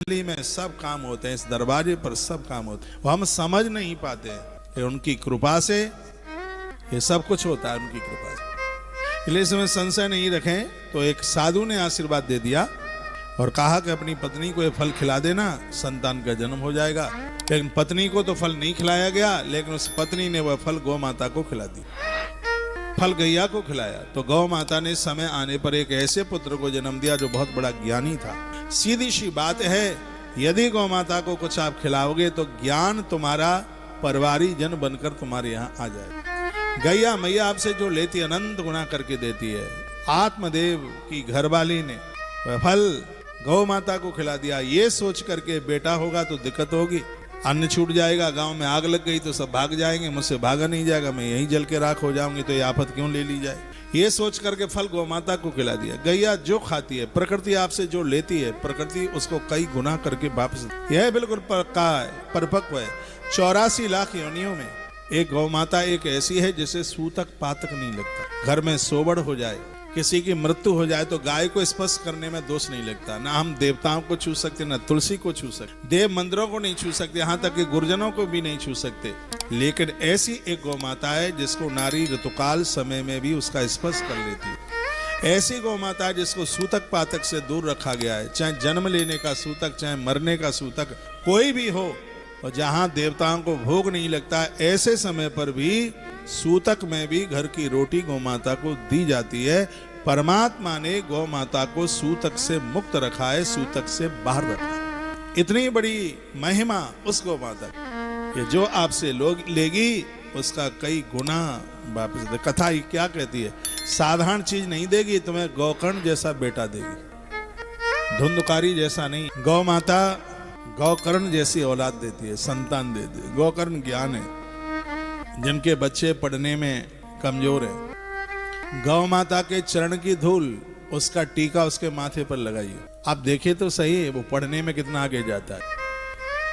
गली में सब काम होते हैं, इस दरवाजे पर सब काम होते हैं, वो हम समझ नहीं पाते हैं। उनकी कृपा से ये सब कुछ होता है, उनकी कृपा से। इसलिए इसमें संशय नहीं रखें। तो एक साधु ने आशीर्वाद दे दिया और कहा कि अपनी पत्नी को ये फल खिला देना, संतान का जन्म हो जाएगा। लेकिन पत्नी को तो फल नहीं खिलाया गया, लेकिन उस पत्नी ने वह फल गौ माता को खिला दिया, फल गैया को खिलाया। तो गौ माता ने समय आने पर एक ऐसे पुत्र को जन्म दिया जो बहुत बड़ा ज्ञानी था। सीधी सी बात है, यदि गौ माता को कुछ आप खिलाओगे तो ज्ञान तुम्हारा परवारी जन बनकर तुम्हारे यहाँ आ जाए। गैया मैया आपसे जो लेती अनंत गुना करके देती है। आत्मदेव की घरवाली ने वह फल गौ माता को खिला दिया, ये सोच करके बेटा होगा तो दिक्कत होगी, अन्न छूट जाएगा, गांव में आग लग गई तो सब भाग जाएंगे, मुझसे भागा नहीं जाएगा, मैं यहीं जल के राख हो जाऊंगी, तो ये आफत क्यों ले ली जाए। ये सोच करके फल गौ माता को खिला दिया। गैया जो खाती है, प्रकृति आपसे जो लेती है, प्रकृति उसको कई गुना करके वापस, यह बिल्कुल पक्का है, परिपक्व है। 84 लाख योनियों में एक गौ माता एक ऐसी है जिसे सूतक पातक नहीं लगता। घर में सोबड़ हो जाए, किसी की मृत्यु हो जाए तो गाय को स्पर्श करने में दोष नहीं लगता। ना हम देवताओं को छू सकते, ना तुलसी को छू सकते, देव मंदिरों को नहीं छू सकते, यहाँ तक कि गुरुजनों को भी नहीं छू सकते। लेकिन ऐसी एक गौ माता है जिसको नारी ऋतुकाल समय में भी उसका स्पर्श कर लेती है। ऐसी गौ माता है जिसको सूतक पातक से दूर रखा गया है। चाहे जन्म लेने का सूतक, चाहे मरने का सूतक, कोई भी हो, और जहाँ देवताओं को भोग नहीं लगता, ऐसे समय पर भी सूतक में भी घर की रोटी गौ माता को दी जाती है। परमात्मा ने गौ माता को सूतक से मुक्त रखा है, सूतक से बाहर रखा है। इतनी बड़ी महिमा उस गौ माता की, ये जो आपसे लोग लेगी उसका कई गुना वापस दे। कथा ही क्या कहती है, साधारण चीज नहीं देगी तुम्हें, गौकर्ण जैसा बेटा देगी, धुंधकारी जैसा नहीं। गौ माता गौकर्ण जैसी औलाद देती है, संतान देती है। गौकर्ण ज्ञान है, जिनके बच्चे पढ़ने में कमजोर है, गौ माता के चरण की धूल, उसका टीका उसके माथे पर लगाइए। आप देखिए तो सही, वो पढ़ने में कितना आगे जाता है।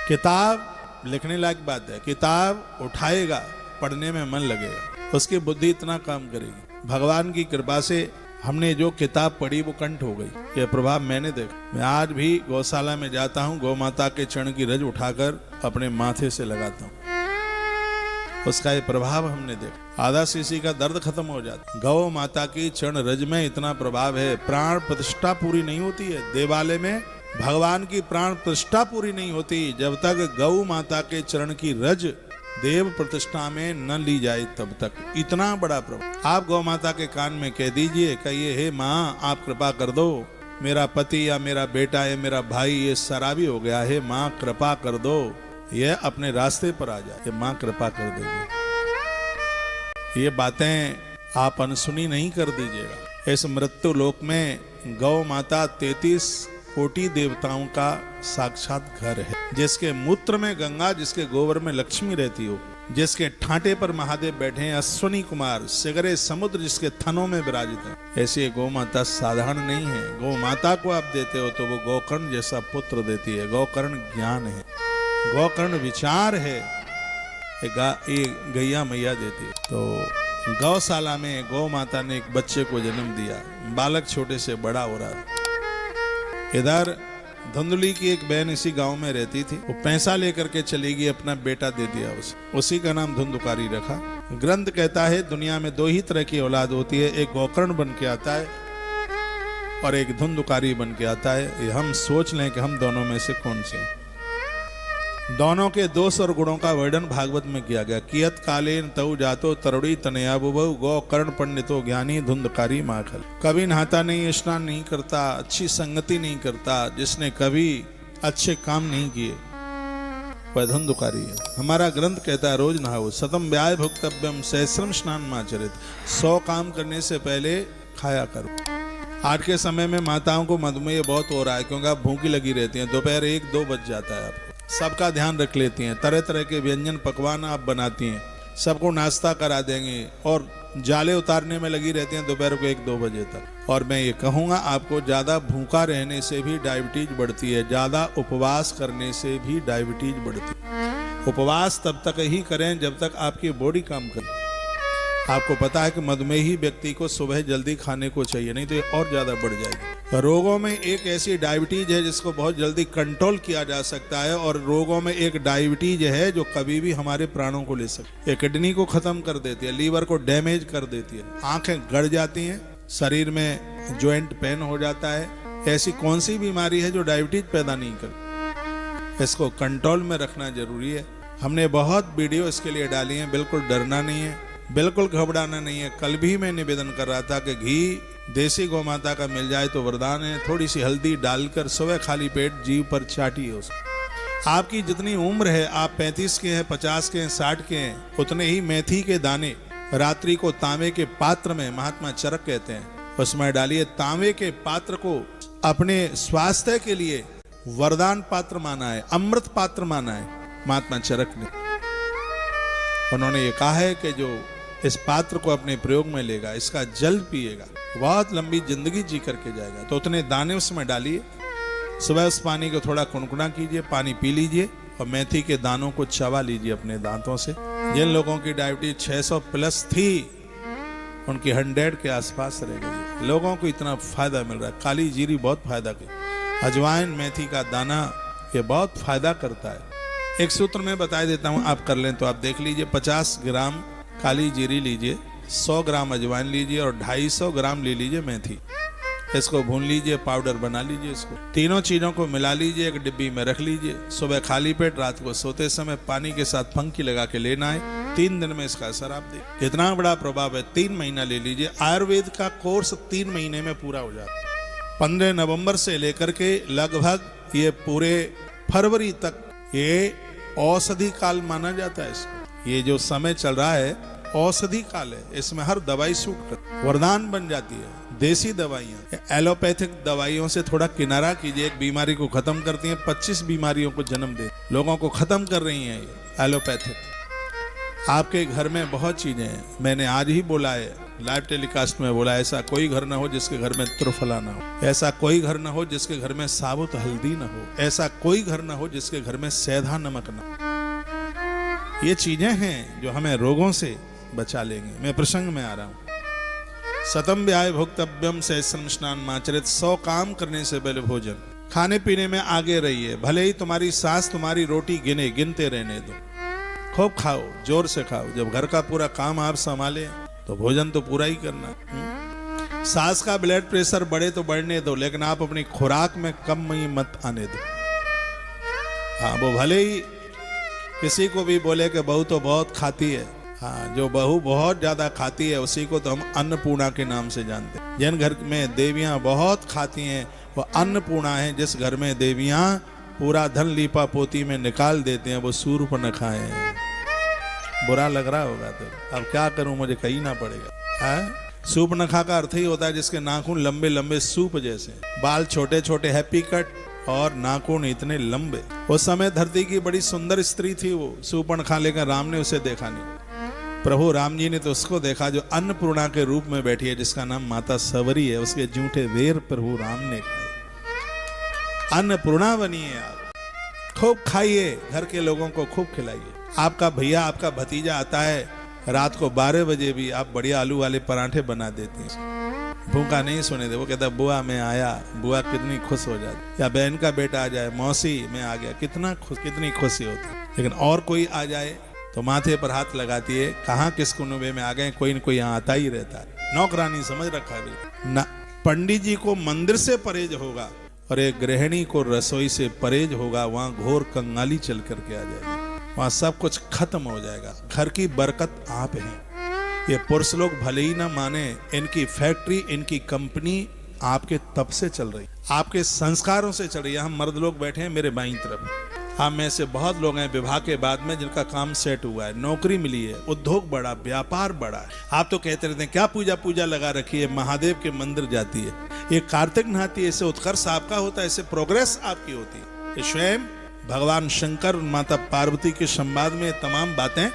किताब लिखने लायक बात है, किताब उठाएगा, पढ़ने में मन लगेगा, उसकी बुद्धि इतना काम करेगी। भगवान की कृपा से हमने जो किताब पढ़ी वो कंठ हो गई, यह प्रभाव मैंने देखा। मैं आज भी गौशाला में जाता हूँ, गौ माता के चरण की रज उठाकर अपने माथे से लगाता हूँ, उसका ये प्रभाव हमने देखा। आधा सीसी का दर्द खत्म हो जाता। गौ माता की चरण रज में इतना प्रभाव है। प्राण प्रतिष्ठा पूरी नहीं होती है देवालय में, भगवान की प्राण प्रतिष्ठा पूरी नहीं होती जब तक गौ माता के चरण की रज देव प्रतिष्ठा में न ली जाए, तब तक। इतना बड़ा प्रभाव। आप गौ माता के कान में कह दीजिए, कहिए, हे माँ आप कृपा कर दो, मेरा पति या मेरा बेटा या मेरा भाई ये शराबी हो गया है, माँ कृपा कर दो, यह अपने रास्ते पर आ जाए, ये माँ कृपा कर देगी। ये बातें आप अनसुनी नहीं कर दीजिएगा। इस मृत्यु लोक में गौ माता 33 कोटि देवताओं का साक्षात घर है, जिसके मूत्र में गंगा, जिसके गोबर में लक्ष्मी रहती हो, जिसके ठाटे पर महादेव बैठे हैं, अश्वनी कुमार, सिगरे समुद्र जिसके थनों में विराजित है। ऐसी गौ माता साधारण नहीं है। गौ माता को आप देते हो तो वो गौकर्ण जैसा पुत्र देती है। गौकर्ण ज्ञान है, गौकर्ण विचार है, ये गैया मैया देती है। तो गौशाला में गौ माता ने एक बच्चे को जन्म दिया, बालक छोटे से बड़ा हो रहा। इधर धुंधली की एक बहन इसी गांव में रहती थी, वो पैसा लेकर के चली गई, अपना बेटा दे दिया उसे, उसी का नाम धुंधुकारी रखा। ग्रंथ कहता है दुनिया में 2 ही तरह की औलाद होती है, एक गौकर्ण बन के आता है और एक धुंधुकारी बन के आता है। ये हम सोच लें कि हम दोनों में से कौन से। दोनों के दोष और गुणों का वर्णन भागवत में किया गया। कियत कालेन तऊ जातो तरुड़ी तनया बुबहु, गौ कर्ण पंडितो ज्ञानी धुंधकारी माखल। कभी नहाता नहीं, स्नान नहीं करता, अच्छी संगति नहीं करता, जिसने कभी अच्छे काम नहीं किए, वह धुंधकारी है। हमारा ग्रंथ कहता है रोज नहाओ, सतम व्याय भुक्तव्यम सहस्रम स्नान माचरित। 100 काम करने से पहले खाया करो। आज के समय में माताओं को मधुमेह बहुत हो रहा है, क्योंकि आप भूखी लगी रहती हैं, दोपहर 1-2 बज जाता है आपको। सबका ध्यान रख लेती हैं, तरह तरह के व्यंजन पकवान आप बनाती हैं, सबको नाश्ता करा देंगे और जाले उतारने में लगी रहती हैं दोपहर को 1-2 बजे तक। और मैं ये कहूँगा, आपको ज़्यादा भूखा रहने से भी डायबिटीज बढ़ती है, ज़्यादा उपवास करने से भी डायबिटीज बढ़ती है। उपवास तब तक ही करें जब तक आपकी बॉडी काम करे। आपको पता है कि मधुमेही व्यक्ति को सुबह जल्दी खाने को चाहिए, नहीं तो ये और ज़्यादा बढ़ जाएगी। रोगों में एक ऐसी डायबिटीज है जिसको बहुत जल्दी कंट्रोल किया जा सकता है, और रोगों में एक डायबिटीज है जो कभी भी हमारे प्राणों को ले सकती है। ये किडनी को खत्म कर देती है, लीवर को डैमेज कर देती है, आंखें गड़ जाती हैं, शरीर में जॉइंट पेन हो जाता है। ऐसी कौन सी बीमारी है जो डायबिटीज पैदा नहीं करती? इसको कंट्रोल में रखना जरूरी है। हमने बहुत वीडियो इसके लिए डाली हैं। बिल्कुल डरना नहीं है, बिल्कुल घबराना नहीं है। कल भी मैं निवेदन कर रहा था कि घी देसी गौ माता का मिल जाए तो वरदान है। थोड़ी सी हल्दी डालकर सुबह खाली पेट जीभ पर चाटिए उसको। आपकी जितनी उम्र है, आप 35 के हैं, 50 के हैं, 60 के हैं, उतने ही मेथी के दाने रात्रि को तांबे के पात्र में, महात्मा चरक कहते हैं, उसमें डालिए। तांबे के पात्र को अपने स्वास्थ्य के लिए वरदान पात्र माना है, अमृत पात्र माना है महात्मा चरक ने। उन्होंने ये कहा है कि जो इस पात्र को अपने प्रयोग में लेगा, इसका जल पिएगा, बहुत लंबी जिंदगी जी करके जाएगा। तो उतने दाने उसमें डालिए, सुबह उस पानी को थोड़ा कुनकुना कीजिए, पानी पी लीजिए और मेथी के दानों को चबा लीजिए अपने दांतों से। जिन लोगों की डायबिटीज 600 प्लस थी, उनकी 100 के आसपास रह गई। लोगों को इतना फायदा मिल रहा है। काली जीरी बहुत फायदा की, अजवाइन, मेथी का दाना, ये बहुत फायदा करता है। एक सूत्र में बता देता हूँ, आप कर लें तो आप देख लीजिए। 50 ग्राम काली जीरी लीजिए, 100 ग्राम अजवाइन लीजिए और 250 ग्राम ले लीजिए मेथी। इसको भून लीजिए, पाउडर बना लीजिए। इसको तीनों चीजों को मिला लीजिए, एक डिब्बी में रख लीजिए। सुबह खाली पेट, रात को सोते समय पानी के साथ फंकी लगा के लेना है। 3 दिन में इसका असर आप देखिए कितना बड़ा प्रभाव है। 3 महीना ले लीजिए। आयुर्वेद का कोर्स 3 महीने में पूरा हो जाता है। 15 नवंबर से लेकर के लगभग ये पूरे फरवरी तक ये औषधि काल माना जाता है इसको। ये जो समय चल रहा है औषधि काल है, इसमें हर दवाई सूट कर वरदान बन जाती है। देसी दवाइयाँ, एलोपैथिक दवाइयों से थोड़ा किनारा कीजिए। एक बीमारी को खत्म करती हैं, 25 बीमारियों को जन्म दे, लोगों को खत्म कर रही हैं ये एलोपैथिक। आपके घर में बहुत चीजें हैं। मैंने आज ही बोला है, लाइव टेलीकास्ट में बोला, ऐसा कोई घर ना हो जिसके घर में त्रिफला ना हो, ऐसा कोई घर ना हो जिसके घर में साबुत हल्दी ना हो, ऐसा कोई घर ना हो जिसके घर में सेंधा नमक ना हो। ये चीजें हैं जो हमें रोगों से बचा लेंगे। मैं प्रसंग में आ रहा हूं। सतम व्याय भोक्तव्यम सहस्रम स्नान माचरित। 100 काम करने से पहले भोजन। खाने पीने में आगे रहिए, भले ही तुम्हारी सास तुम्हारी रोटी गिनते रहने दो। खूब खाओ, जोर से खाओ। जब घर का पूरा काम आप संभाले तो भोजन तो पूरा ही करना। सास का ब्लड प्रेशर बढ़े तो बढ़ने दो, लेकिन आप अपनी खुराक में कम ही मत आने दो। हाँ, वो भले ही किसी को भी बोले कि बहू तो बहुत खाती है। हाँ, जो बहू बहुत ज्यादा खाती है उसी को तो हम अन्नपूर्णा के नाम से जानते हैं। जिन घर में देवियां बहुत खाती हैं वो अन्नपूर्णा है। जिस घर में देवियां पूरा धन लीपा पोती में निकाल देते हैं वो सूर्पनखा है। बुरा लग रहा होगा तो अब क्या करूं, मुझे कहीं ना पड़ेगा। सूर्पनखा का अर्थ ही होता है जिसके नाखून लंबे लंबे सूप जैसे, बाल छोटे छोटे हैप्पी कट और नाखून इतने लंबे। उस समय धरती की बड़ी सुंदर स्त्री थी वो सूर्पनखा, लेकर राम ने उसे देखा नहीं। प्रभु राम जी ने तो उसको देखा जो अन्नपूर्णा के रूप में बैठी है, जिसका नाम माता सवरी है। उसके जूठे वेर प्रभु राम ने खाए। अन्नपूर्णा बनिए आप, खूब खाइए, घर के लोगों को खूब खिलाइए। आपका भैया, आपका भतीजा आता है रात को 12 बजे भी आप बढ़िया आलू वाले पराठे बना देते हैं, भूखा नहीं सोने दे। वो कहता है बुआ मैं आया, बुआ कितनी खुश हो जाती। या बहन का बेटा आ जाए, मौसी मैं आ गया, कितनी खुशी होती। लेकिन और कोई आ जाए तो माथे पर हाथ लगाती है, कहाँ किस कुनबे में आ गए, कोई न कोई यहाँ आता ही रहता है। नौकरानी समझ रखा है ना। पंडित जी को मंदिर से परहेज होगा और एक गृहिणी को रसोई से परहेज होगा, वहां घोर कंगाली चल करके आ जाएगी, वहां सब कुछ खत्म हो जाएगा। घर की बरकत आप हैं। ये पुरुष लोग भले ही ना माने, इनकी फैक्ट्री, इनकी कंपनी आपके तप से चल रही, आपके संस्कारों से चल रही है। हम मर्द लोग बैठे हैं मेरे बाईं तरफ, हम में से बहुत लोग हैं विवाह के बाद में जिनका काम सेट हुआ है, नौकरी मिली है, उद्योग बढ़ा, व्यापार बढ़ा है। आप तो कहते रहते हैं क्या पूजा लगा रखी है, महादेव के मंदिर जाती है, ये कार्तिक नहाती है, इससे उत्कर्ष आपका होता है, इससे प्रोग्रेस आपकी होती है। ये स्वयं भगवान शंकर माता पार्वती के संवाद में तमाम बातें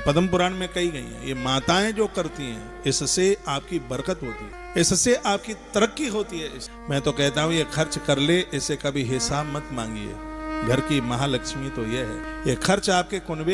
पद्म पुराण में कही गई हैं। ये माताएं जो करती हैं इससे आपकी बरकत होती है, इससे आपकी तरक्की होती है। मैं तो कहता हूँ ये खर्च कर ले, इसे कभी हिसाब मत मांगिए। घर की महालक्ष्मी तो ये है। ये खर्च आपके कुनबे